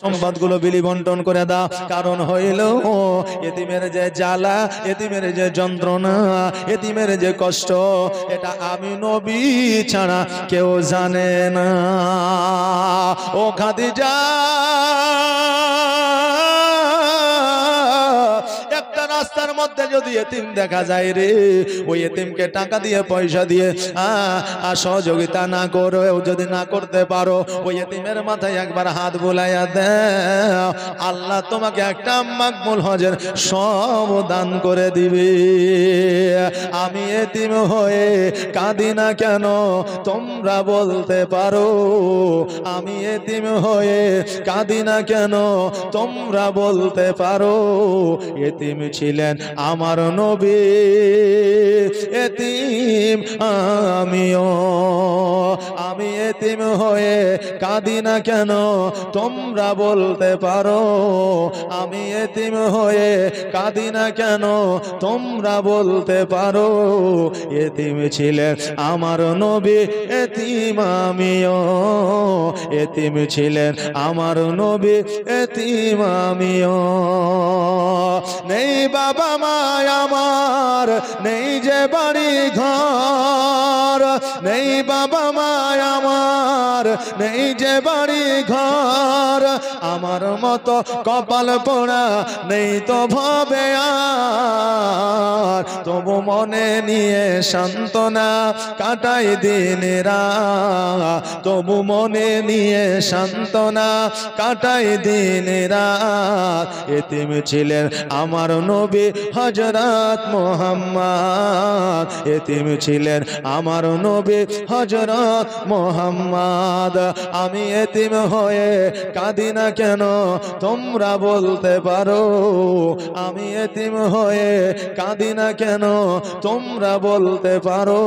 সম্পদগুলো বিলি বন্টন করে দাও। কারণ হইল এতিমের যে জ্বালা, এতিমের যে যন্ত্রণা, এতিমের যে কষ্ট, এটা আমি নবী ছাড়া কেউ জানে না। ও খাদিজা, একটা রাস্তার মধ্যে যদি এতিম দেখা যায় রে, ওই এতিমকে টাকা দিয়ে পয়সা দিয়ে সহযোগিতা না করেও যদি না করতে পারো, ওই এতিমের মাথায় একবার হাত বুলাইয়া দাও, আল্লাহ তোমাকে একটা মাকবুল হজের সব দান করে দিবে। আমি এতিম হয়ে কাঁদি না কেন তোমরা বলতে পারো, আমি এতিম হয়ে কাঁদি না কেন তোমরা বলতে পারো। এতিম ছিলেন আমার নবী, এতিম আমিও। আমি এতিম হয়ে কাঁদি না কেন তোমরা বলতে পারো, আমি এতিম হয়ে কাঁদি না কেন তোমরা বলতে পারো। এতিম ছিলেন আমার নবী, এতিম আমিও। এতিম ছিলেন আমার নবী, এতিম আমিও। নেই বাবা মা আমার, নেই যে বাড়ি ঘর, নেই বাবা মা আমার, নেই যে বাড়ি ঘর, আমার মতো কপাল পোড়া নেই তো ভাবে আর। তবু মনে নিয়ে সান্ত্বনা কাটাই দিন রাত, তবু মনে নিয়ে সান্ত্বনা কাটাই দিন রাত। এতিম ছিলেন আমার নবী হযরত মুহাম্মদ, এতিম ছিলেন আমার নবী হযরত মুহাম্মদ। আমি এতিম হয়ে কাঁদি না কেন তোমরা বলতে পারো, আমি এতিম হয়ে কাঁদি না কেন তোমরা বলতে পারো।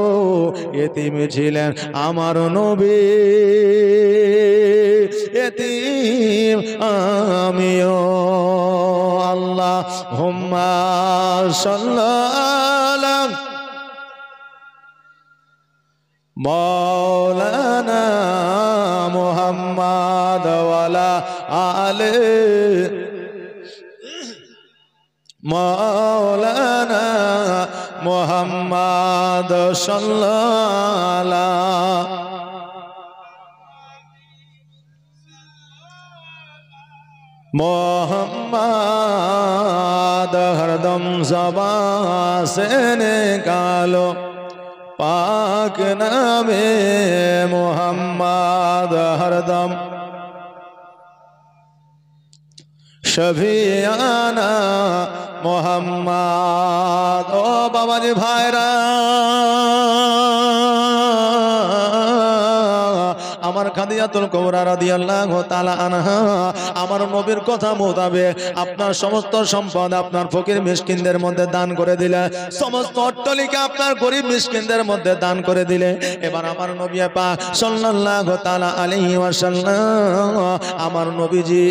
এতিম ছিলেন আমার নবী, এতিম আমিও। আল্লাহুম্মা সাল্লি মাওলানা মুহাম্মদ ওয়ালা আলে মাওলানা মুহাম্মদ সাল্লাল্লাহু मोहम्मद हरदम ज़बान से निकालो पाक नामे मोहम्मद हरदम शफीआना मोहम्मद। ओ बाबा जी भाईरा, আমার খাদিজাতুল কুবরা রাদিয়াল্লাহু তাআলা আনহা আমার নবীর কথা মোতাবেক আপনার সমস্ত সম্পদ আপনার ফকির মিসকিনদের মধ্যে দান করে দিলে, সমস্ত অট্টালিকা আপনার গরিব মিসকিনদের মধ্যে দান করে দিলে। এবার আমার নবী পাক সাল্লাল্লাহু তাআলা আলাইহি ওয়াসাল্লাম আমার নবীজি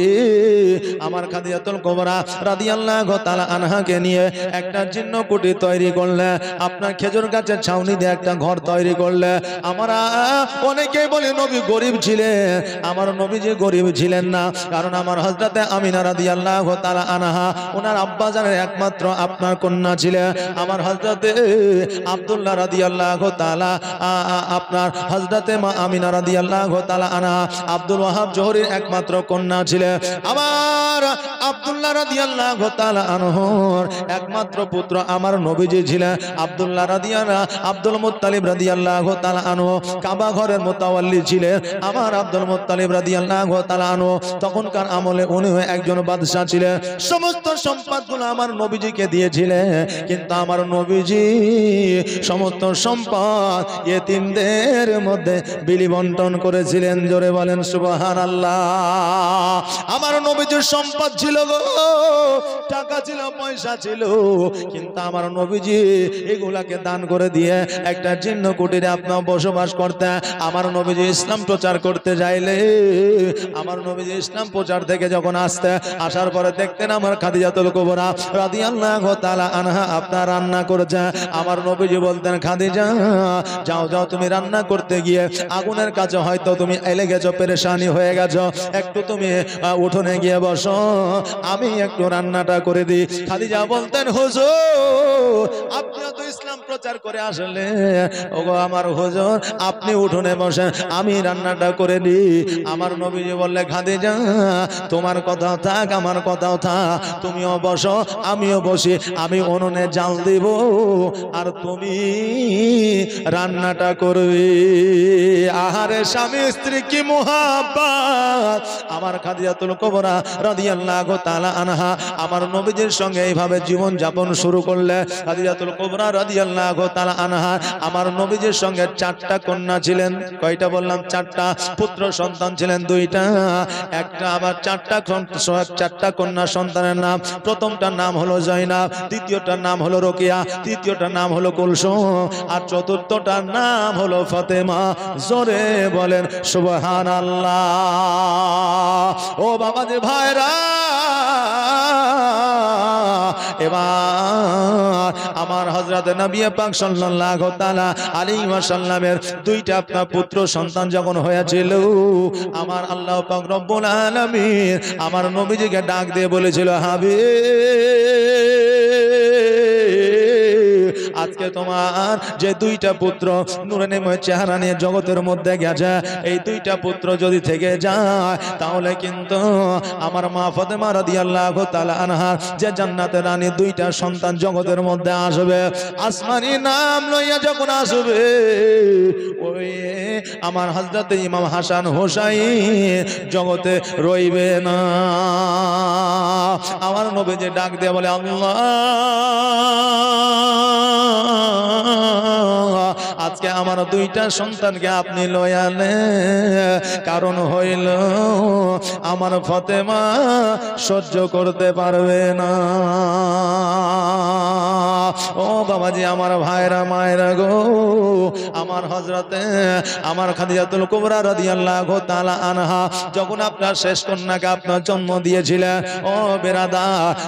আমার খাদিজাতুল কুবরা রাদিয়াল্লাহু তাআলা আনহাকে নিয়ে একটা জীর্ণ কুঠি তৈরি করলে, আপনার খেজুর গাছের ছাউনি দিয়ে একটা ঘর তৈরি করলে। আমরা অনেকেই বলি নবী গরিব ছিলেন, আমার নবীজি গরিব ছিলেন না। কারণ আমার হযরতে আমিনা রাদিয়াল্লাহু তাআলা আনহা ওনার আব্বা জানের একমাত্র আপনার কন্যা ছিলেন। আমার হযরতে আব্দুল্লাহ রাদিয়াল্লাহু তাআলা আপনার হযরতে মা আমিনা রাদিয়াল্লাহু তাআলা আনহা আব্দুল ওয়াহাব জোহরীর একমাত্র কন্যা ছিলেন। আমার আব্দুল্লাহ রাদিয়াল্লাহু তাআলা আনহুর একমাত্র পুত্র আমার নবীজি ছিলেন আব্দুল্লাহ রাদিয়াল্লাহু আব্দুল মুত্তালিব রাদিয়াল্লাহু তাআলা আনহু কাবা ঘরের মুতাওয়াল্লি ছিলেন আমার আব্দুল মুত্তালিব রাদিয়াল্লাহু তাআলা আনহু। তখনকার আমলে উনি একজন বাদশা ছিলেন, সমস্ত সম্পদগুলো আমার নবীজিকে দিয়েছিলেন। কিন্তু আমার নবীজি সমস্ত সম্পদ ইয়েতিমদের মধ্যে বিলি বন্টন করেছিলেন। জোরে বলেন সুবহানাল্লাহ। আমার নবীজির সম্পদ ছিল গো, টাকা ছিল, পয়সা ছিল, কিন্তু আমার নবীজি এগুলাকে দান করে দিয়ে একটা জীর্ণ কুটিরে আপনার বসবাস করতে। আমার নবীজি ইসলাম প্রচার করতে যাইলে, আমার নবীজি ইসলাম প্রচার থেকে যখন আসার পরে দেখতেন আমার খাদিজাতুল কুবরা রাদিয়াল্লাহু তাআলা আনহা আপনার রান্না করেছে। আমার নবীজি বলতেন, খাদিজা যাও যাও, তুমি রান্না করতে গিয়ে আগুনের কাছে হয়তো তুমি এলে গেছো, পেরেশানি হয়ে গেছো, একটু তুমি উঠোনে গিয়ে বসো, আমি একটু রান্নাটা করে দিই। খাদিজা বলতেন হুজুর আপনিও তো ইসলাম প্রচার করে আসলে, ওগো আমার হুজুর আপনি উঠোনে বসেন, আমি রান্নাটা করে দিই। আমার নবীজি বললে খাদিজা তোমার কথাও থাক আমার কথাও থাক, তুমিও বসো আমিও বসি, আমি উনুনে জাল দিব আর তুমি রান্নাটা করবি। আহারে স্বামী স্ত্রী কি মুহাব্বত! আমার খাদিজাতুল কুবরা রাদিয়াল্লাহু তাআলা আনহা আমার নবীজির সঙ্গে এইভাবে জীবন যাপন শুরু করলে। খাদিজাতুল কুবরা রাদিয়াল্লাহু তাআলা আনহা আমার নবীজির সঙ্গে 4টা কন্যা ছিলেন। কয়টা বললাম? 4টা। পুত্র সন্তান ছিলেন 2টা, একটা আবার 4টা কন্যা সন্তানের নাম। প্রথমটার নাম হলো জয়নাব, দ্বিতীয়টার নাম হলো রোকেয়া, তৃতীয়টার নাম হলো কুলসুম, আর চতুর্থটার নাম হলো ফাতেমা। জোরে বলেন সুবহানাল্লাহ। ও বাবাজি ভাইরা, এবার আমার হযরত নবী পাক সাল্লাল্লাহু তাআলা আলাইহি ওয়াসাল্লামের 2টা আপনার পুত্র সন্তান যখন হয়েছিল, আমার আল্লাহ পাক রব্বুল আলামিন আমার নবীজিকে ডাক দিয়ে বলেছিল, আজকে তোমার যে 2টা পুত্র নূরানীময় চেহারা নিয়ে জগতের মধ্যে গেছে, এই 2টা পুত্র যদি থেকে যায় তাহলে কিন্তু আমার মা ফাতেমা রাদিয়াল্লাহু তাআলা আনহা যে জান্নাতের রানী 2টা সন্তান জগতের মধ্যে আসবে, আসমানি নাম লইয়া যখন আসবে, ওই আমার হযরত ইমাম হাসান হোসাইন জগতে রইবে না। আমার নবীজি ডাক দিয়ে বলে, আল্লাহ আজকে আমার 2টা সন্তানকে আপনি লয়ালে, কারণ হইল আমার ফাতেমা সহ্য করতে পারবে না। ও বাবাজি আমার ভাইরা মায়েরা গো, আমার হযরতে আমার খাদিজাতুল কুবরা রাদিয়াল্লাহু তাআলা আনহা যখন আপনার শেষ কন্যাকে আপনার জন্ম দিয়েছিলেন, ও বেরাদা,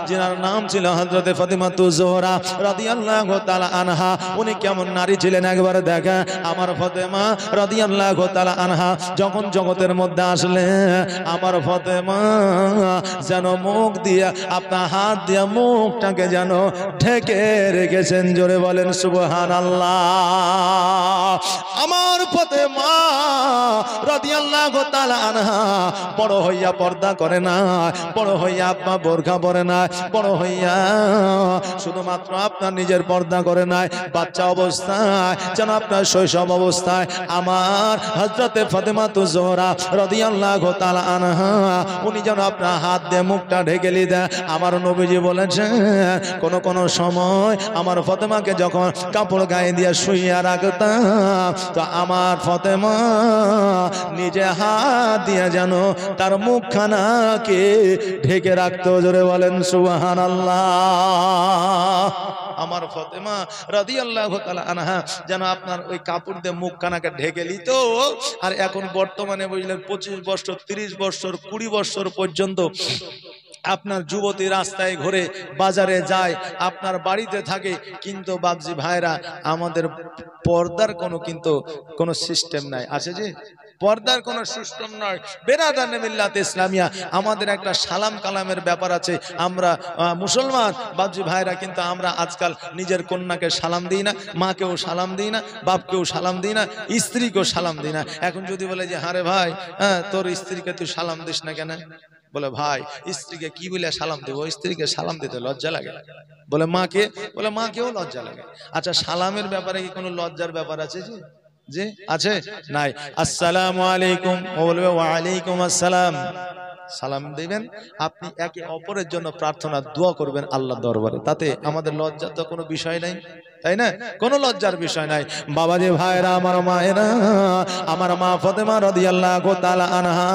যার নাম ছিল হযরতে ফাতিমাতুজ জোহরা রাদিয়াল্লাহু তাআলা আনহা, উনি কেমন নারী ছিলেন একবার দেখেন। আমার ফাতেমা রাদিয়াল্লাহু তাআলা আনহা যখন জগতের মধ্যে আসলেন, আমার ফাতেমা যেন মুখ দিয়ে আপনার হাত দিয়ে মুখটাকে যেন ঢেকে রেখেছেন। জোরে বলেন সুবহানাল্লাহ। আমার ফাতেমা রাদিয়াল্লাহু তাআলা আনহা বড় হইয়া পর্দা করে না, বড় হইয়া আপনার বোরকা পরে না, বড় হইয়া শুধুমাত্র আপনার নিজের পর্দা করে নাই, বাচ্চা অবস্থায় যেন আপনার শৈশব অবস্থায় আমার হযরতে ফাতেমাতুজ জোহরা রাদিয়াল্লাহু তাআলা আনহা উনি যেন আপনার হাত দিয়ে মুখটা ঢেকে লিদেন। আমার নবীজি বলেছেন, কোন কোন সময় আমার ফাতেমাকে যখন কাপড় গায়ে দিয়ে শুইয়া রাখতাম, তো আমার ফাতেমা নিজে হাত দিয়ে যেন তার মুখখানাকে ঢেকে রাখতো। জোরে বলেন সুবহানাল্লাহ। আমার ফাতেমা রাদিয়াল্লাহু তাআলা আনহা যেন আপনার ওই কাপড় দিয়ে মুখখানাকে ঢেকে নিত। আর এখন বর্তমানে বুঝলেন 25 বছর 30 বছর 20 বছর পর্যন্ত আপনার যুবতী রাস্তায় ঘুরে, বাজারে যায়, আপনার বাড়িতে থাকে, কিন্তু বাবজি ভাইরা আমাদের পর্দার কোনো সিস্টেম নাই। আছে যে পর্দার কোনো সিস্টেম নয়। বেরাদানে মিল্লাত ইসলামিয়া আমাদের একটা সালাম কালামের ব্যাপার আছে। আমরা মুসলমান বাবজি ভাইরা, কিন্তু আমরা আজকাল নিজের কন্যাকে সালাম দিই না, মাকেও সালাম দিই না, বাপকেও সালাম দিই না, স্ত্রীকেও সালাম দিই না। এখন যদি বলে যে হারে ভাই, হ্যাঁ তোর স্ত্রীকে তুই সালাম দিস না কেন? বলে ভাই স্ত্রীকে কি বলে সালাম দেবো, স্ত্রীকে সালাম দিতে লজ্জা লাগে। বলে মাকে, বলে মাকেও লজ্জা লাগে। আচ্ছা সালামের ব্যাপারে কি কোনো লজ্জার ব্যাপার আছে? জি আছে? নাই। আসসালামু আলাইকুম, ও বলবে ওয়া আলাইকুম আসসালাম। সালাম দিবেন, আপনি একে অপরের জন্য প্রার্থনা দোয়া করবেন আল্লাহর দরবারে, তাতে আমাদের লজ্জার তো কোনো বিষয় নাই, তাই না? কোনো লজ্জার বিষয় নাই। বাবাজি ভাইরা, আমার মায়েরা, আমার মা ফাতেমা রাদিয়াল্লাহু তাআলা আনহা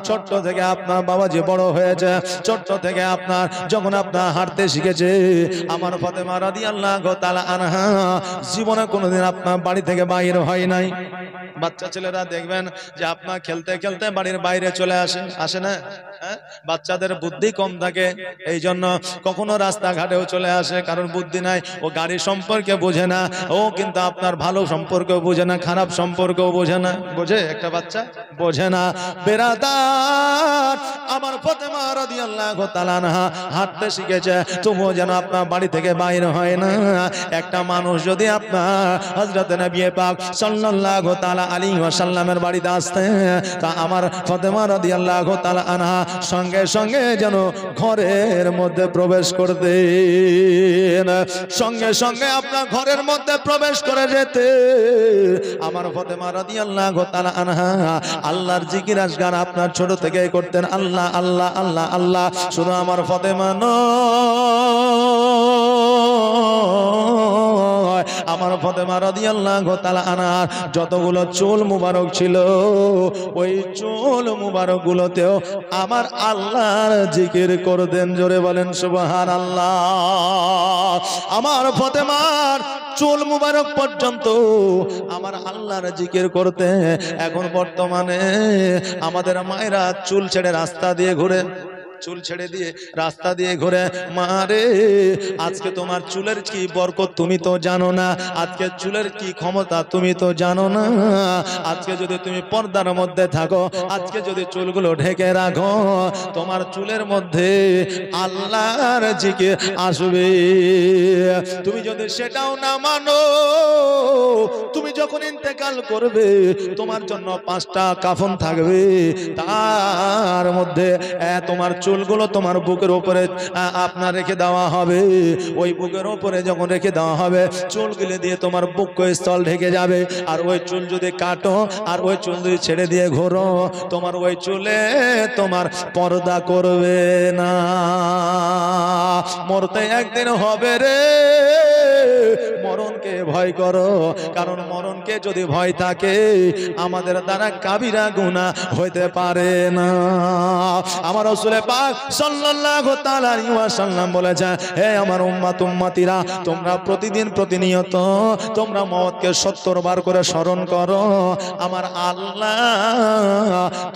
ছোট্ট থেকে আপনার বাবাজি বড় হয়েছে, ছোট্ট থেকে আপনার যখন আপনার হাঁটতে শিখেছে, আমার ফাতেমা রাদিয়াল্লাহু তাআলা আনহা জীবনে কোনোদিন আপনার বাড়ি থেকে বাইরে হয় নাই। বাচ্চা ছেলেরা দেখবেন যে আপনার খেলতে খেলতে বাড়ির বাইরে চলে আসে না? বাচ্চাদের বুদ্ধি কম থাকে, এই জন্য কখনো রাস্তাঘাটেও চলে আসে, কারণ বুদ্ধি নাই। ও গাড়ির সম্পর্কে বোঝে না, ও কিন্তু আপনার ভালো সম্পর্কেও বোঝে না, খারাপ সম্পর্কেও বোঝে না। বোঝে একটা বাচ্চা? বোঝে না। বেরাদার, আমার ফাতেমা রাদিয়াল্লাহু তাআলা আনহা হাঁটতে শিখেছে, তবুও যেন আপনার বাড়ি থেকে বাইরে হয় না। একটা মানুষ যদি আপনার হযরত নবী পাক সাল্লাল্লাহু তাআলা আলাইহি ওয়াসাল্লামের বাড়িতে আসতে, তা আমার ফাতেমা রাদিয়াল্লাহু তাআলা আনহা সঙ্গে সঙ্গে যেন ঘরের মধ্যে প্রবেশ করতেন, সঙ্গে সঙ্গে আপনার ঘরের মধ্যে প্রবেশ করে যেতে। আমার ফাতেমা রাদিয়াল্লাহু তাআলা আনহা আল্লাহর জিকির আজকার আপনার ছোট থেকে করতেন, আল্লাহ আল্লাহ আল্লাহ আল্লাহ। শুধু আমার ফাতেমা নয়, আমার ফাতেমা রাদিয়াল্লাহু তাআলা আনহার যতগুলো চুল মুবারক ছিল, ওই চুল মুবারক গুলোতেও আমার আল্লাহর জিকির করতেন। জোরে বলেন সুবহানাল্লাহ। আমার ফাতেমার চুল মুবারক পর্যন্ত আমার আল্লাহর জিকির করতে। এখন বর্তমানে আমাদের মায়েরা চুল ছেড়ে রাস্তা দিয়ে ঘুরে, চুল ছেড়ে দিয়ে রাস্তা দিয়ে ঘুরে। মারে, আজকে তোমার চুলের কি বরকত তুমি তো জানো না, আজকে চুলের কি ক্ষমতা তুমি তো জানো না। আজকে যদি তুমি পর্দার মধ্যে থাকো, আজকে যদি চুলগুলো ঢেকে রাখো, তোমার চুলের মধ্যে আল্লাহর জিকির আসবে। তুমি যদি সেটাও না মানো, তুমি যখন ইন্তেকাল করবে, তোমার জন্য 5টা কাফন থাকবে, তার মধ্যে তোমার চুলগুলো তোমার বুকের উপরে আপনার রেখে দেওয়া হবে। ওই বুকের উপরে যখন রেখে দেওয়া হবে, চুলগুলো দিয়ে তোমার বুক স্থল ঢেকে যাবে। আর ওই চুল যদি কাটো, আর ওই চুল যদি ছেড়ে দিয়ে ঘোরো, তোমার ওই চুলে তোমার পর্দা করবে না। মরতে একদিন হবে রে, মরণকে ভয় করো, কারণ মরণকে যদি ভয় থাকে, আমাদের দ্বারা কাবিরা গুনাহ হইতে পারে না। আমার রাসূল পাক সাল্লাল্লাহু তাআলা আলাইহি ওয়াসাল্লাম বলেছেন, হে আমার উম্মত উম্মতিরা, তোমরা প্রতিদিন প্রতিনিয়ত তোমরা মওতকে 70 বার করে স্মরণ করো। আমার আল্লাহ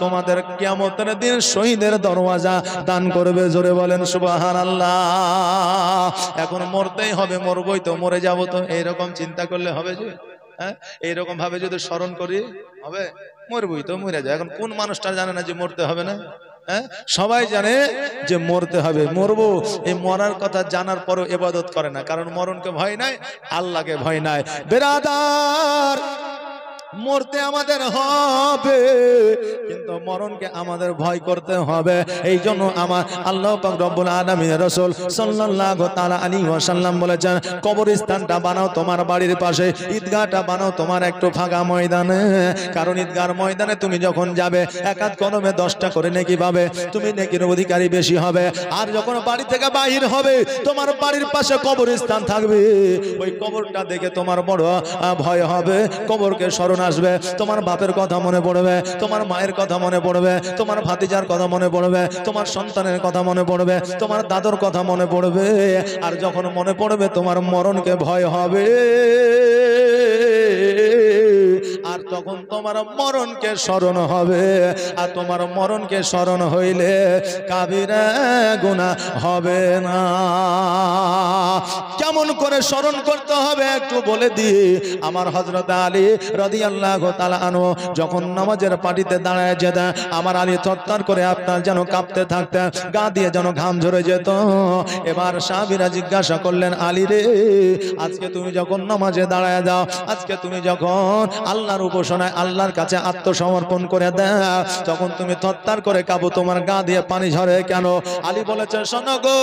তোমাদের কিয়ামতের দিন শহীদের দরওয়াজা দান করবে। জোরে বলেন সুবহানাল্লাহ। এখন মরতেই হবে, মরবই তো, মরে যাব তো, এইরকম চিন্তা করলে হবে যে? হ্যাঁ, এইরকম ভাবে যদি স্মরণ করি হবে? মরবই তো, মরে যায়। এখন কোন মানুষটা জানে না যে মরতে হবে না? হ্যাঁ, সবাই জানে যে মরতে হবে, মরবো। এই মরার কথা জানার পরও ইবাদত করে না, কারণ মরণকে ভয় নাই, আল্লাহকে ভয় নাই। বেরাদার, মরতে আমাদের হবে, কিন্তু মরণকে আমাদের ভয় করতে হবে। এই জন্য আমার আল্লাহ পাক রব্বুল আলামিন রাসূল সাল্লাল্লাহু তাআলা আলাইহি ওয়াসাল্লাম বলেছেন, কবরস্থানটা বানাও তোমার বাড়ির পাশে, ঈদগাহটা বানাও তোমার একটু ফাঁকা ময়দানে। কারণ ঈদগাহর ময়দানে তুমি যখন যাবে, এক হাত কলমে 10টা করে নেকি পাবে, তুমি নেকির অধিকারী বেশি হবে। আর যখন বাড়ি থেকে বাহির হবে, তোমার বাড়ির পাশে কবরস্থান থাকবে, ওই কবরটা দেখে তোমার বড় ভয় হবে, কবরকে স্মরণ আসবে, তোমার বাপের কথা মনে পড়বে, তোমার মায়ের কথা মনে পড়বে, তোমার ভাতিজার কথা মনে পড়বে, তোমার সন্তানের কথা মনে পড়বে, তোমার দাদুর কথা মনে পড়বে। আর যখন মনে পড়বে, তোমার মরণকে ভয় হবে। আর তখন তোমার মরণকে স্মরণ হবে। আর তোমার মরণকে স্মরণ হইলে কাবিরা গুনাহ হবে না। কেমন করে স্মরণ করতে হবে একটু বলে দিই। আমার হযরত আলী রাদিয়াল্লাহু তাআলা আনহু যখন নামাজের পাটিতে দাঁড়ায় যেতেন, আমার আলী থরথর করে আপনার যেন কাঁপতে থাকতেন, গা দিয়ে যেন ঘাম ঝরে যেত। এবার সাহাবীরা জিজ্ঞাসা করলেন, আলী রে, আজকে তুমি যখন নামাজে দাঁড়ায় যাও, আজকে তুমি যখন আল্লাহর উপাসনায় আল্লাহর কাছে আত্মসমর্পণ করে দাও, তখন তুমি থরথর করে কাঁপো, তোমার গা দিয়ে পানি ঝরে কেন? আলী বলেছে, শোনো গো,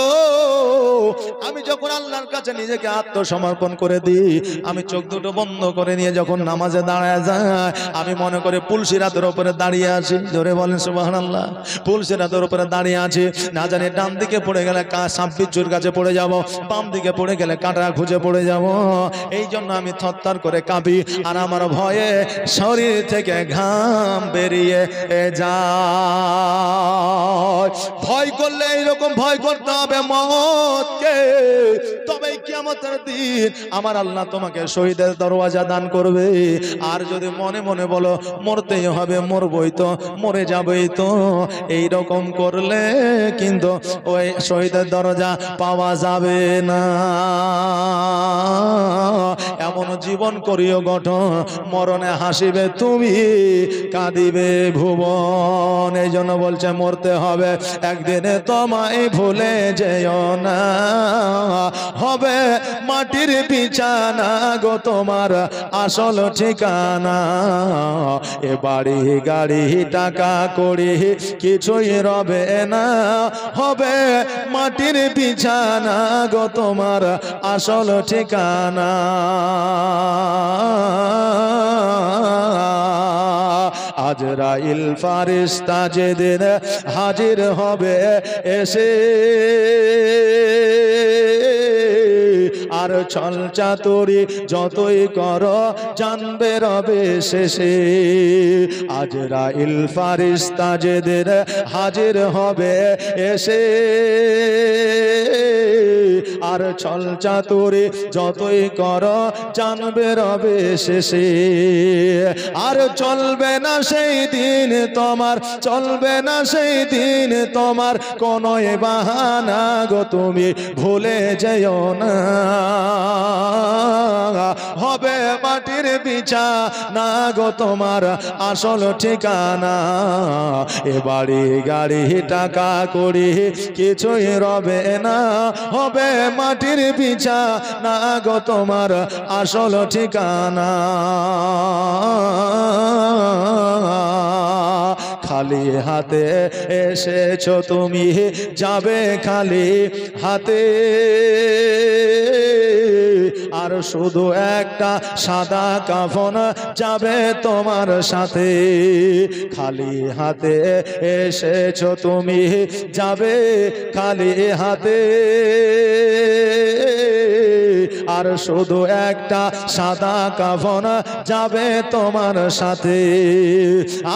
আমি যখন আল্লাহর কাছে নিজেকে আত্মসমর্পণ করে দিই, আমি চোখ দুটো বন্ধ করে নিয়ে যখন নামাজে দাঁড়ায় যায়, আমি মনে করে পুলসিরাতের উপরে দাঁড়িয়ে আছি। জোরে বলেন সুবহানাল্লাহ। পুলসিরাতের উপরে দাঁড়িয়ে আছি, না জানি ডান দিকে পড়ে গেলে সাপ বিচ্ছুর কাছে পড়ে যাব, বাম দিকে পড়ে গেলে কাঁটা খুঁজে পড়ে যাব। এই জন্য আমি থরথর করে কাঁপি। আর আমার ভয়ে শরীর থেকে ঘাম বেরিয়ে যায়। ভয় করলে এইরকম ভয় করতে হবে মওতকে, তবেই কিয়ামতের দিন আমার আল্লাহ তোমাকে শহীদের দরওয়াজা দান করবে। আর যদি মনে মনে বলো মরতেই হবে, মরবই তো, মরে যাবেই তো, এইরকম করলে কিন্তু ওই শহীদের দরজা পাওয়া যাবে না। এমন জীবন করিও গঠন, মরণে হাসিবে তুমি, কাঁদিবে ভুবন। এই জন্য বলছে মরতে হবে একদিনে, তোমায় ভুলে যেও না, হবে মাটির বিছানা গো তোমার আসল ঠিকানা। এ বাড়ি গাড়ি টাকা করি কিছুই রবে না, হবে মাটির বিছানা গো তোমার আসল ঠিকানা। আজরাইল ফারিস্তা যেদিন হাজির হবে এসে, আর ছল চাতুরি যতই করো জানবে রবে শেষে। আজরাইল ফারিস্তা যেদিন হাজির হবে এসে, আর ছল চাতুরি যতই করো জানবে রবে শেষে। আর চলবে না সেই দিন তোমার, চলবে না সেই দিন তোমার কোনো বাহানা গো, তুমি ভুলে যেও না, হবে মাটির বিছানা গো তোমার আসল ঠিকানা। এ বাড়ি গাড়ি টাকা করি কিছুই রবে না, হবে মাটির বিছানা গো তোমার আসল ঠিকানা। খালি হাতে এসেছো তুমি, যাবে খালি হাতে, আর শুধু একটা সাদা কাফন যাবে তোমার সাথে। খালি হাতে এসেছো তুমি, যাবে খালি হাতে, আর শুধু একটা সাদা কাফন যাবে তোমার সাথে।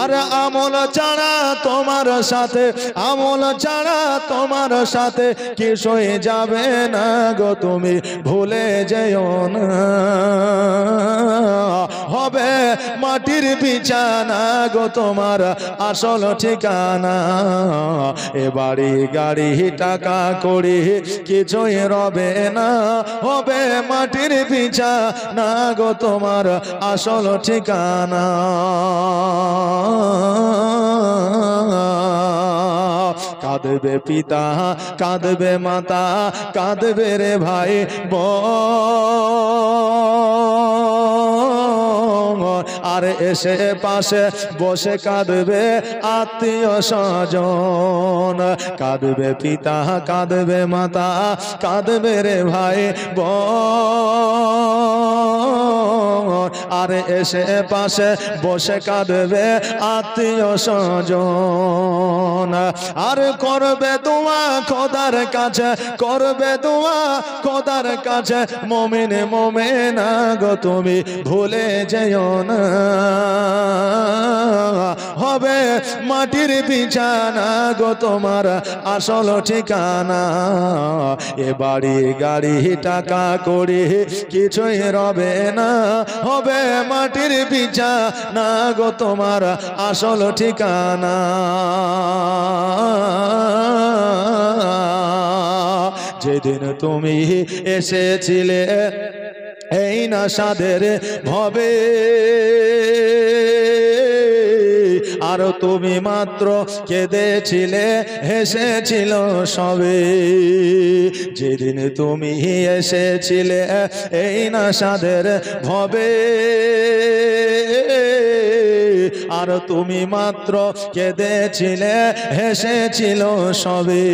আর আমল ছাড়া তোমার সাথে, আমল ছাড়া তোমার সাথে কিছুই যাবে না গো, তুমি ভুলে যেও না, হবে মাটির বিছানা গো তোমার আসল ঠিকানা। এ বাড়ি গাড়ি টাকা করি কিছুই রবে না, হবে মাটির বিছানা গো তোমার আসল ঠিকানা। কাঁদবে পিতা, কাঁদবে মাতা, কাঁদবে রে ভাই বোন, আর এসে পাশে বসে কাঁদবে আত্মীয় স্বজন। কাঁদবে পিতা, কাঁদবে মাতা, কাঁদবে রে ভাই বোন, আর এসে পাশে বসে কাঁদবে আত্মীয় স্বজন। আর করবে দোয়া খোদার কাছে, করবে দোয়া খোদার কাছে, মুমিন মুমিনা গো তুমি ভুলে যেও না, হবে মাটির বিছানা গো তোমার আসল ঠিকানা। এ বাড়ি গাড়ি টাকা করি কিছুই রবে না, হবে মাটির বিছানা গো তোমার আসল ঠিকানা। যেদিন তুমি এসেছিলে এই নাসাদের ভবে, আর তুমি মাত্র কেঁদেছিলে হেসেছিল সবে। যেদিন তুমি এসেছিলে এই নাসাদের ভবে, আর তুমি মাত্র কেঁদেছিলে, হেসেছিল সবে।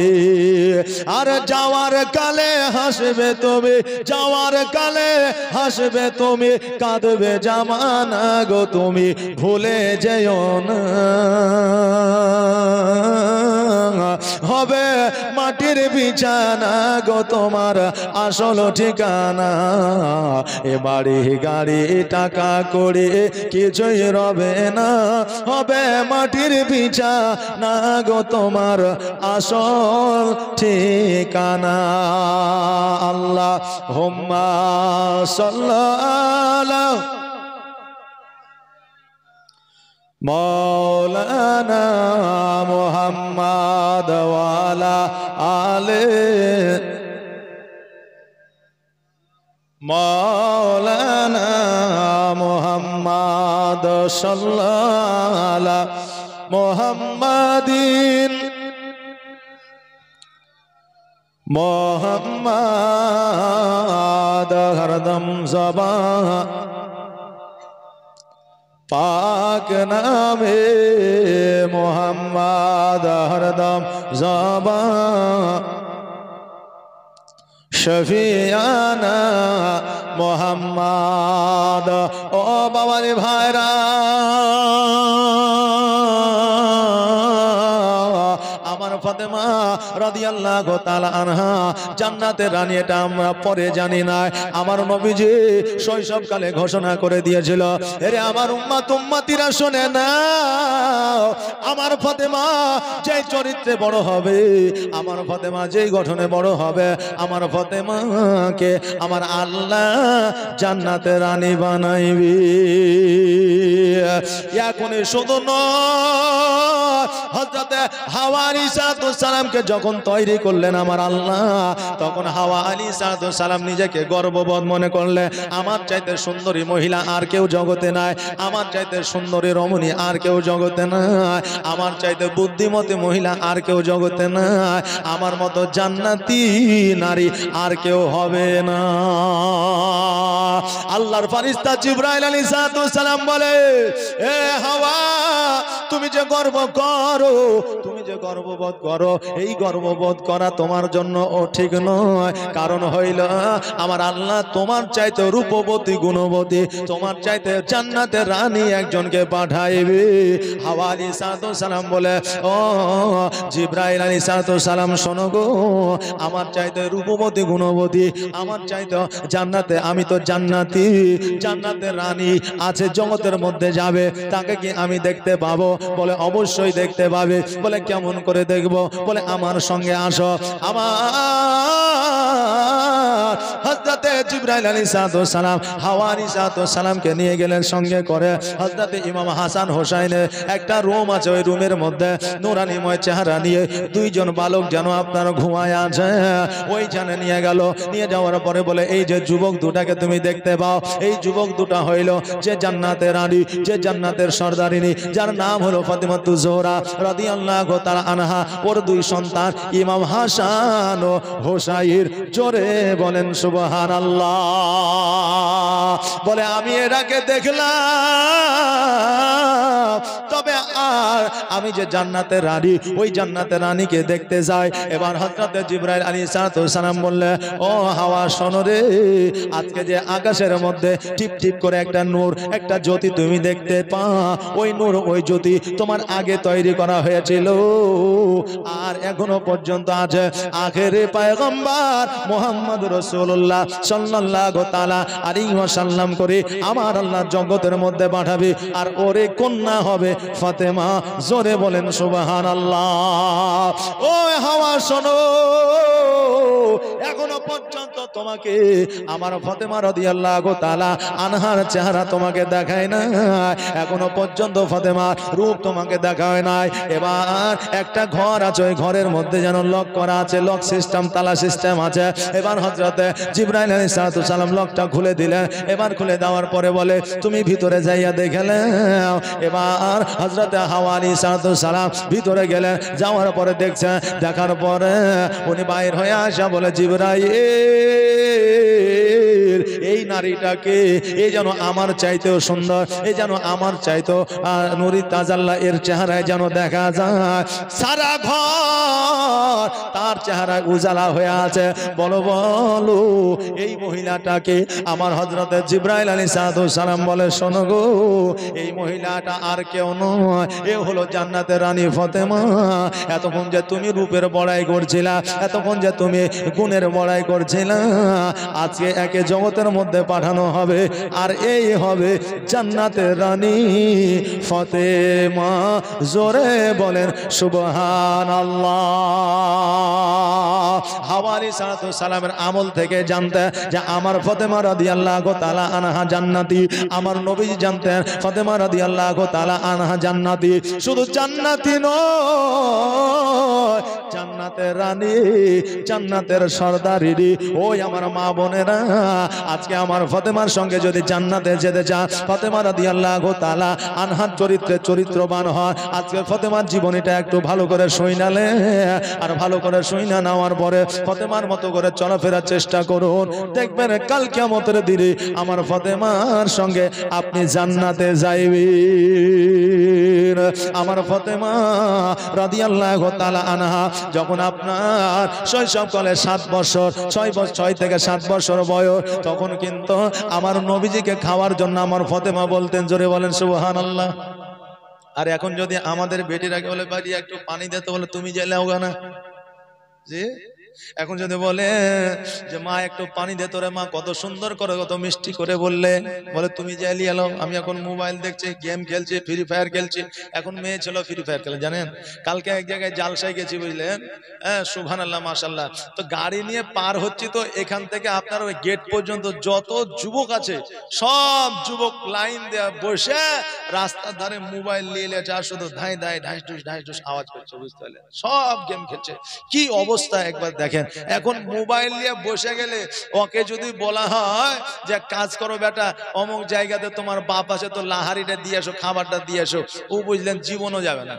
আর যাওয়ার কালে হাসবে তুমি, যাওয়ার কালে হাসবে তুমি, কাঁদবে জামানা গো তুমি ভুলে যেও না। হবে মাটির বিছানা গো তোমার আসল ঠিকানা। এ বাড়ি গাড়ি টাকা করে কিছুই রবে না, হবে মাটির বিছানা গো তোমার আসল ঠিকানা। আল্লাহ হুম্মা সাল্লাল্লাহু মৌলানা মুহাম্মদ ওয়ালা আলে মৌলানা মুহাম্মদ সাল্লাল্লাহু মুহাম্মাদিন মুহাম্মদ হরদম জবান पाक नामे मोहम्मद हरदम ज़बान शफियाना मोहम्मद। ओ बाबारे भाईरा আমার ফাতেমা রাদিয়াল্লাহু তাআলা আনহা জান্নাতের রানী, এটা আমরা পরে জানি না। আমার নবীজি শৈশবকালে ঘোষণা করে দিয়েছিল, এরে আমার উম্মত উম্মতিরা শুনে না, আমার ফাতেমা যে চরিত্রে বড় হবে, আমার ফাতেমা যেই গঠনে বড় হবে, আমার ফাতেমাকে আমার আল্লাহ জান্নাতের রানী বানাইবে। এখন শুধু নয়, হযরতে হাওয়া আলাইহিস সালামকে যখন তৈরি করলেন আমার আল্লাহ, তখন হাওয়া আলাইহিস সালাম নিজেকে গর্ববোধ মনে করলেন, আমার চাইতে সুন্দরী মহিলা আর কেউ জগতে নাই, আমার চাইতে সুন্দরী রমণী আর কেউ জগতে নাই, আমার চাইতে বুদ্ধিমতী মহিলা আর কেউ জগতে নাই, আমার মতো জান্নাতি নারী আর কেউ হবে না। আল্লাহর ফেরেশতা জিবরাইল আলাইহিস সালাম বলে, এ হাওয়া, তুমি যে গর্ব করো, তুমি যে গর্ববোধ করো, এই গর্ববোধ করা তোমার জন্য ঠিক নয়। কারণ হইল আমার আল্লাহ তোমার চাইতে রূপবতী গুণবতী, তোমার চাইতে জান্নাতের রানী একজনকে পাঠাইবে। হাওয়া আলাইহিস সালাম বলে, ও জিবরাইল আলাইহিস সালাম, শোনো গো, আমার চাইতে রূপবতী গুণবতী, আমার চাইতে জান্নাতে, আমি তো জান্নাতি, জান্নাতের রানী আছে জগতের মধ্যে যাবে, তাকে কি আমি দেখতে পাবো? বলে অবশ্যই দেখতে পাবে। বলে কেমন করে দেখবো? বলে আমার সঙ্গে আসো। আমার হযরতে জিবরাইল আলাইহিস সালাম হাওয়া আলাইহিস সালামকে নিয়ে গেলেন সঙ্গে করে। হযরতে ইমাম হাসান হোসাইনের একটা রুম আছে, ওই রুমের মধ্যে নূরানিময় চেহারা নিয়ে দুইজন বালক যেন আপনার ঘুমায় আছে, ওইখানে নিয়ে গেল। নিয়ে যাওয়ার পরে বলে, এই যে যুবক দুটাকে তুমি দেখতে পাও, এই যুবক দুটা হইল যে জান্নাতের রানী, যে জান্নাতের সর্দারিনী, যার নাম হলো ফাতিমাতুজ জোহরা রাদিয়াল্লাহু তাআলা আনহা। ওর দুই সন্তান ইমাম হাসান ও হোসাইন। জোরে বলেন সুবহানাল্লাহ। বলে আমি এটাকে দেখলাম, তবে আর আমি যে জান্নাতের রানী, ওই জান্নাতের রানীকে দেখতে যাই। এবার হযরত জিবরাইল আলাইহিস সালাম বললে, ও হাওয়া, শোনো রে, আজকে যে আকাশের মধ্যে টিপ টিপ করে একটা নূর, একটা জ্যোতি তুমি দেখতে পাও, ওই নূর, ওই জ্যোতি তোমার আগে তৈরি করা হয়েছিল আর এখনো পর্যন্ত আছে। আখেরে পয়গম্বর মুহাম্মদ রাসূলুল্লাহ সাল্লাল্লাহু তাআলা আলাইহি ওয়াসাল্লাম করে আমার আল্লাহ জগতের মধ্যে পাঠাবে, আর ওরে কন্যা হবে ফাতেমা। জোরে বলেন সুবহানাল্লাহ। ও হাওয়া, শোনো, এখনো পর্যন্ত তোমাকে আমার ফাতেমা রাদিয়াল্লাহু তাআলা আনহার চেহারা তোমাকে দেখায় না, এখনো পর্যন্ত ফাতেমার রূপ তোমাকে দেখায় নাই। এবার একটা ঘর আছে, ওই ঘরের মধ্যে যেন লক করা আছে, লক সিস্টেম, তালা সিস্টেম আছে। এবার হযরতে জিবরাইল আলাইহিস সালাম লকটা খুলে দিলেন। এবার খুলে দেওয়ার পরে বলে, তুমি ভিতরে যাইয়া দেখলে। এবার হযরতে হাওয়া আলাইহিস সালাম ভিতরে গেলেন। যাওয়ার পরে দেখছে, দেখার পরে উনি বাইরে হয়ে আসা বলে, জিবরাইল এই নারীটাকে এই যেন আমার চাইতেও সুন্দর, এই যেন আমার চাইতেও নুরি তাজাল্লাহ এর চেহারায় যেন দেখা যায়। সারা ঘর তার চেহারায় উজালা হয়ে আছে। বলো বলো এই মহিলাটাকে আমার হযরতে জিবরাইল আলাইহিস সালাম বলে, শোনো গো, এই মহিলাটা আর কেউ নয়, এ হলো জান্নাতের রানী ফাতেমা। এতক্ষণ যে তুমি রূপের বড়াই করছিলা, এতক্ষণ যে তুমি গুণের বড়াই করছিলা, আজকে একে জগতের মধ্যে পাঠানো হবে, আর এই হবে জান্নাতের রানী ফাতেমা। জোরে বলেন সুবহানাল্লাহ। হাওয়া আলাইহিস সালামের আমল থেকে জানতে যে আমার ফাতেমা রাদিয়াল্লাহু তাআলা আনহা জান্নাতি। আমার নবীজি জানতেন ফাতেমা রাদিয়াল্লাহু তাআলা আনহা জান্নাতি। শুধু জান্নাতি নয়, জান্নাতের রানী, জান্নাতের সর্দারিনী। ওই আমার মা বোনেরা, আজকে আমার ফাতেমার সঙ্গে যদি জান্নাতে যেতে চান, ফাতেমা রাদিয়াল্লাহু তাআলা আনহার চরিত্রে চরিত্রবান হয়। আজকে ফাতেমার জীবনীটা একটু ভালো করে শুনালে, আর ভালো করে শুনা নেওয়ার পরে ফাতেমার মতো করে চলাফেরার চেষ্টা করুন। দেখবেন কাল কিয়ামতের দিনে আমার ফাতেমার সঙ্গে আপনি জান্নাতে যাইবেন। আমার ফাতেমা রাদিয়াল্লাহু তাআলা আনহা যখন আপনার শৈশবকালে 7 বছর 6 থেকে 7 বছর বয়স, তখন কিন্তু আমার নবীজিকে খাওয়ার জন্য আমার ফাতেমা বলতেন, জোরে বলেন সুবহানাল্লাহ। আর এখন যদি আমাদের বেটিরাকে বলে বাড়ি একটু পানি দিতে, বলে তুমি জেলে হোগা না জি। এখন যদি বলে যে মা একটু পানি দে তোরে, মা কত সুন্দর করে কত মিষ্টি করে বললে, বলে তুমি যাইলি এলো। আমি এখন মোবাইল দেখছি, গেম খেলছি, ফ্রি ফায়ার খেলছি। এখন মেয়ে ছিল ফ্রি ফায়ার খেলে, জানেন? কালকে এক জায়গায় জালসায় গেছি, বুঝলেন? হ্যাঁ, সুবহানাল্লাহ মাশাআল্লাহ। তো গাড়ি নিয়ে পার হচ্ছি, তো এখান থেকে আপনার ওই গেট পর্যন্ত যত যুবক আছে সব যুবক লাইন দেয়া বসে রাস্তার ধারে মোবাইল নিয়ে যা শুধু ধাই ধাই ঢাস ঢুস আওয়াজ করছে, বুঝতে পারলেন? সব গেম খেলছে। কি অবস্থা একবার দেখেন। এখন মোবাইল নিয়ে বসে গেলে ওকে যদি বলা হয় যে কাজ করো বেটা, অমুক জায়গাতে তোমার বাপ আছে, তো লাহারিটা দিয়ে এসো, খাবারটা দিয়ে এসো, ও বুঝলেন জীবনও যাবে না।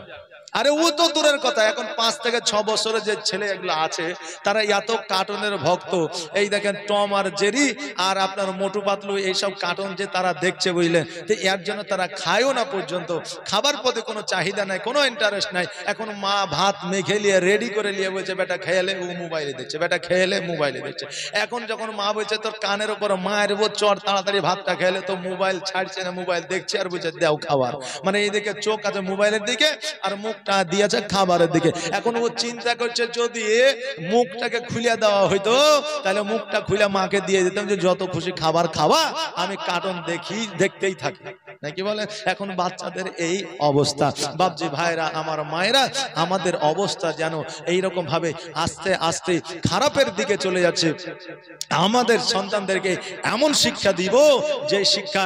আরে ও তো দূরের কথা, এখন 5 থেকে 6 বছরের যে ছেলে এগুলো আছে, তারা এত কার্টুনের ভক্ত। এই দেখেন টম আর জেরি আর আপনার মোটু পাতলু, এইসব কার্টুন যে তারা দেখছে, বুঝলেন? তো এর জন্য তারা খায়ও না পর্যন্ত, খাবার প্রতি কোনো চাহিদা নাই, কোনো ইন্টারেস্ট নাই। এখন মা ভাত মেখে নিয়ে রেডি করে নিয়ে বলছে বেটা খেয়েলে, ও মোবাইলে দেখছে, বেটা খেয়েলে মোবাইলে দেখছে। এখন যখন মা বলছে তোর কানের উপর মায়ের উপর চড়, তাড়াতাড়ি ভাতটা খেলে, তো মোবাইল ছাড়ছে না, মোবাইল দেখছে আর বলছে দাও খাবার। মানে এইদিকে চোখ আছে মোবাইলের দিকে আর মুখ দিয়েছে খাবারের দিকে। এখন ও চিন্তা করছে যদি মুখটাকে খুলে দেওয়া হইতো, তাহলে মুখটা খুলে মাকে দিয়ে দিতাম যে যত খুশি খাবার খাওয়া, আমি কার্টুন দেখতেই থাকি, নাকি বলে? এখন বাচ্চাদের এই অবস্থা। বাপজি ভাইরা, আমার মায়েরা, আমাদের অবস্থা যেন এইরকম ভাবে আস্তে আস্তে খারাপের দিকে চলে যাচ্ছে। আমাদের সন্তানদেরকে এমন শিক্ষা দিব যে শিক্ষা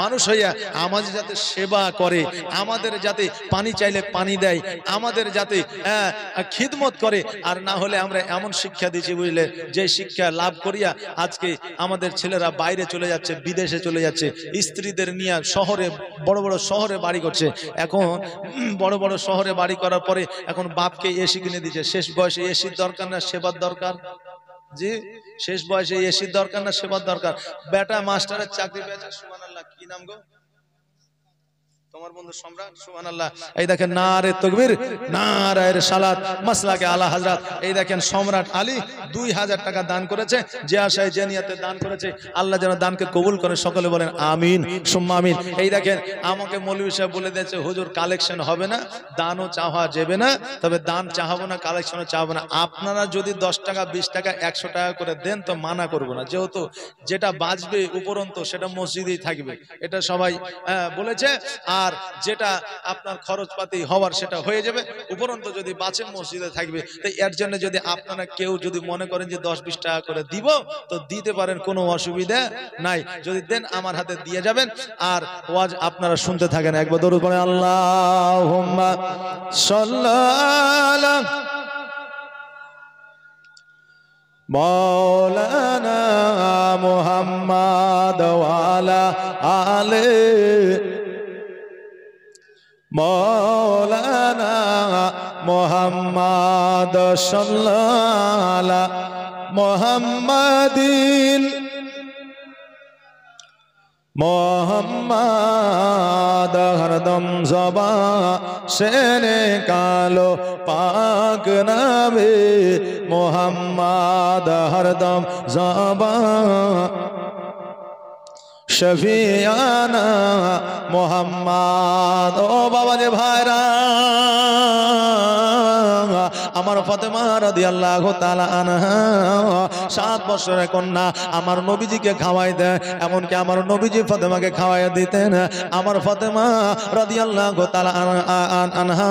মানুষ হইয়া আমাদের যাতে সেবা করে, আমাদের যাতে পানি চাইলে পানি দেয়, আমাদের যাতে খিদমত করে। আর না হলে আমরা এমন শিক্ষা দিচ্ছি, বুঝলে, যে শিক্ষা লাভ করিয়া আজকে আমাদের ছেলেরা বাইরে চলে যাচ্ছে, বিদেশে চলে যাচ্ছে, স্ত্রীদের নিয়ে শহরে, বড় বড় শহরে বাড়ি করছে। এখন বড় বড় শহরে বাড়ি করার পরে এখন বাপকে এসি কিনে দিচ্ছে। শেষ বয়সে এসির দরকার না সেবার দরকার? জি, শেষ বয়সে এসির দরকার না সেবার দরকার? বেটা মাস্টারের চাকরি পেয়েছে, সুবহানাল্লাহ। কি নাম গো তোমার বন্ধু? সম্রাট, সুবহানাল্লাহ। এই দেখেন নারে তাকবীর, নারে সালাত, মাসলাকে আলা হযরত। এই দেখেন সম্রাট আলী 2000 টাকা দান করেছে, যে আশায় যে নিয়তে দান করেছে, আল্লাহ যেন দানকে কবুল করে, সকলে বলেন আমিন সুম্মা আমিন। এই দেখেন আমাকে মৌলভী সাহেব বলে দিয়েছে, হুজুর কালেকশন হবে না, দানও চাওয়া যাবে না, তবে দান চাহাবো না, কালেকশনও চাহাবো না। আপনারা যদি 10 টাকা 20 টাকা 100 টাকা করে দেন তো মানা করবো না, যেহেতু যেটা বাঁচবে উপরন্ত সেটা মসজিদেই থাকবে, এটা সবাই বলেছে। আর যেটা আপনার খরচপাতি হওয়ার সেটা হয়ে যাবে, উপরন্ত যদি বাঁচে মসজিদে থাকবে। তো এর জন্য যদি আপনারা কেউ যদি মনে করেন যে 10-20 টাকা করে দিব, তো দিতে পারেন, কোনো অসুবিধা নাই। যদি দেন আমার হাতে দিয়ে যাবেন। আর ওয়াজ আপনারা শুনতে থাকেন। একবার দরুদ পড়ে আল্লাহুম্মা সাল্লাল্লাহু মাওলানা মুহাম্মদ ওয়ালা আলে মৌলানা মুহাম্মদ সাল্লাল্লাহু মুহাম্মাদিন मोहम्मद हरदम ज़बा शेने कालो पाक नबी मोहम्मद हरदम ज़बा शफियाना मोहम्मद। ओ बाबा जे भाईरा আমার ফাতেমা রাদিয়াল্লাহু তাআলা আনহা 7 বছরের কন্যা আমার নবীজিকে খাওয়াই দেয়, এমনকি আমার নবীজি ফাতেমাকে খাওয়াইয়া দিতেন। আমার ফাতেমা রাদিয়াল্লাহু তাআলা আনহা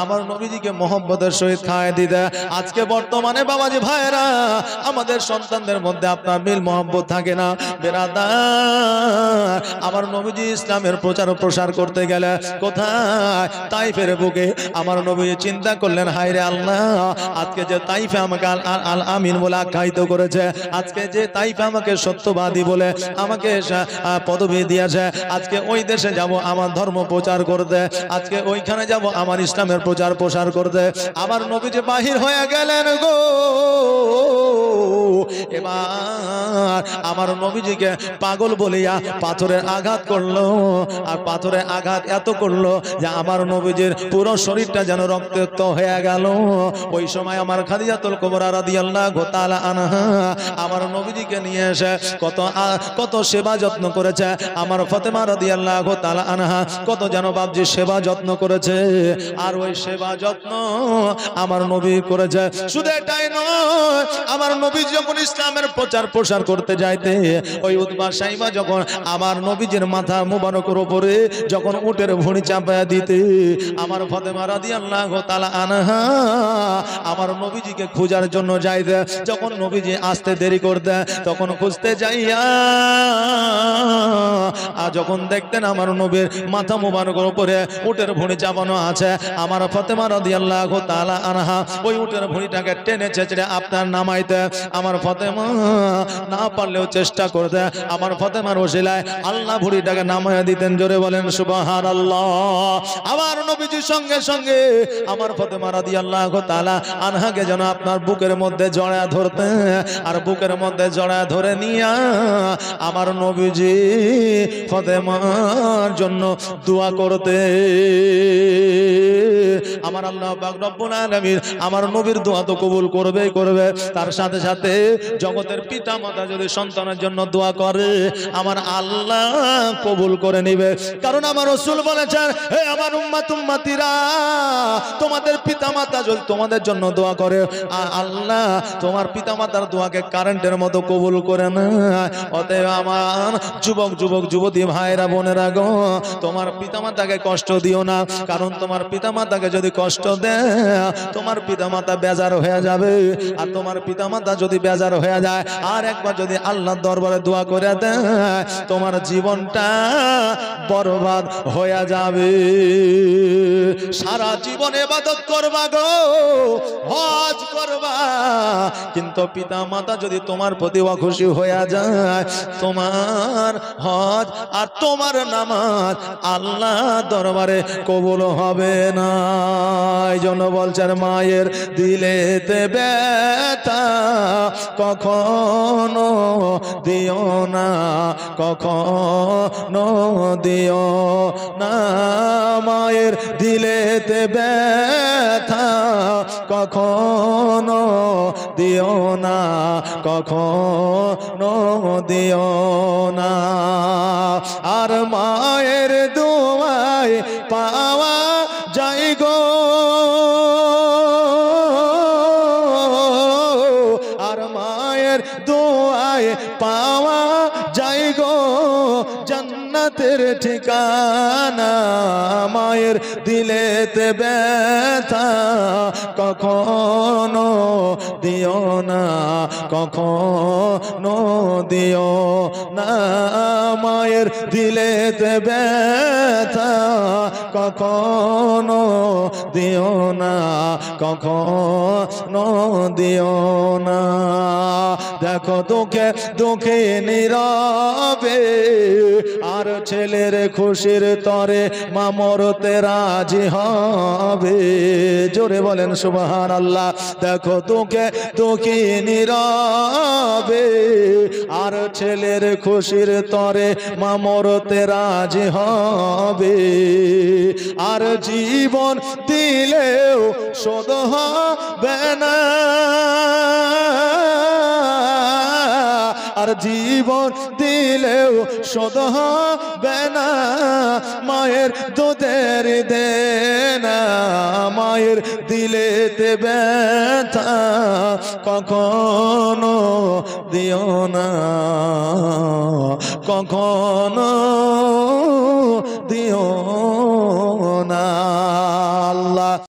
আমার নবীজিকে মহব্বতের সহিত খাওয়াই দিতে। আজকে বর্তমানে বাবাজি ভাইরা আমাদের সন্তানদের মধ্যে আপনার মিল মহব্বত থাকে না। বেরাদার আমার নবীজি ইসলামের প্রচার ও প্রসার করতে গেলে কোথায়? তাইফের বুকে আমার নবীজি চিন্তা করলেন, হায় রে আল্লাহ, আজকে যে তাইফে আমাকে আল আমিন বলে আখ্যায়িত করেছে, আজকে যে তাইফে আমাকে সত্যবাদী বলে আমাকে পদবি দিয়েছে, আজকে ওই দেশে যাব আমার ধর্ম প্রচার করতে, আজকে ওইখানে যাব আমার ইসলামের প্রচার প্রসার করতে। আমার নবী যে বাহির হয়ে গেলেন গো। এবার আমার নবীজিকে পাগল বলিয়া পাথরের আঘাত করলো, আর পাথরের আঘাত এত করলো যে আমার নবীজির পুরো শরীরটা যেন রক্তাক্ত হয়ে গেল। ওই সময় আমার খাদিজাতুল কুবরা রাদিয়াল্লাহু তাআলা আনহা আমার নবীজিকে নিয়ে এসে কত সেবা যত্ন করেছে। আমার ফাতেমা রাদিয়াল্লাহু তাআলা আনহা কত যেন বাবজি সেবা যত্ন করেছে, আর ওই সেবা যত্ন আমার নবী করেছে। শুধু এটাই নয়, আমার নবী যখন ইসলামের প্রচার প্রসার করতে যাইতে, ওই উতবা সাইবা যখন আমার নবীজির মাথা মুবারকের উপরে যখন উটের ভুঁড়ি চাপায়া দিতে, আমার ফাতেমা রাদিয়াল্লাহু তাআলা আনহা আমার নবীজিকে খোঁজার জন্য যাইতে, যখন নবীজি আসতে দেরি করতে তখন খুঁজতে যাইয়া আর যখন দেখতেন আমার নবীর মাথা মুবারকের উপরে উটের ভুঁড়ি চাপানো আছে, আমার ফাতেমা রাদিয়াল্লাহু তাআলা আনহা ওই উটের ভুঁড়িটাকে টেনে ছেঁচড়ে আপনার নামাইতে, আমার ফাতেমা না পারলেও চেষ্টা করতে আমার ফাতেমার ওসিলায় আল্লাহ ভুঁড়িটাকে নামাইয়া দিতেন। জোরে বলেন সুবহানাল্লাহ। আমার নবীজির সঙ্গে সঙ্গে আমার ফাতেমা রাদিয়াল্লাহু তাআলা আনহাকে যেন আপনার বুকের মধ্যে জড়ায়া ধরতে, আর বুকের মধ্যে জড়ায়া ধরে নিয়া আমার নবীজি ফাতেমার জন্য দোয়া করতে। আমার আল্লাহ পাক রব্বুল আলামিন আমার নবীর দোয়া তো কবুল করবেই করবে, তার সাথে সাথে জগতের পিতা মাতা যদি সন্তানের জন্য দোয়া করে আমার আল্লাহ কবুল করে নিবে। কারণ আমার রাসূল বলেছেন, হে আমার উম্মতিরা, তোমাদের পিতা মাতা যদি তোমাদের জন্য দোয়া করে আল্লাহ তোমার পিতা মাতার দোয়াকে কারেন্টের মতো কবুল করে না। অতএব আমার যুবক যুবতী ভাইরা বোনেরা গো, তোমার পিতা মাতাকে কষ্ট দিও না, কারণ তোমার পিতা মাতাকে যদি কষ্ট দেয় তোমার পিতা মাতা বেজার হয়ে যাবে, আর তোমার পিতা মাতা যদি বেজার হয়ে যায় আর একবার যদি আল্লাহর দরবারে দোয়া করে দেয় তোমার জীবনটা বরবাদ হয়ে যাবে। সারা জীবন ইবাদত করবা গো, হজ করবা, কিন্তু পিতা মাতা যদি তোমার প্রতি অখুশি হয়ে যায় তোমার হজ আর তোমার নামাজ আল্লাহ দরবারে কবুল হবে না। এই জন্য বলছেন, মায়ের দিলেতে ব্যথা কখনো দিও না, কখনো দিও না, মায়ের দিলেতে ব্যথা কখনো দিও না, কখনো দিও না। আর মায়ের দোয়ায় পাওয়া যায় গো, আর মায়ের দোয়ায় পাওয়া যায় গো জান্নাতের ঠিকানা। মায়ের দিলেতে ব্যথা কখনো দিও না, কখনো দিও না, মায়ের দিলেতে ব্যথা কখনো দিও না, কখনো দিও না। দেখো দুঃখে দুঃখে নীরবে আর ছেলের খুশির তরে মা মরতে রাজি হবে। জোরে বলেন সুবহানাল্লাহ। দেখো দুঃখে দুঃখী নীরবে আর ছেলের খুশির তরে মা মরতে রাজি হবে। আর জীবন দিলেও শোধ হবে না, আর জীবন দিলেও শোধ হবে না মায়ের দুধের দেনা, মায়ের দিলেতে ব্যথা কখনো দিও না, কখনো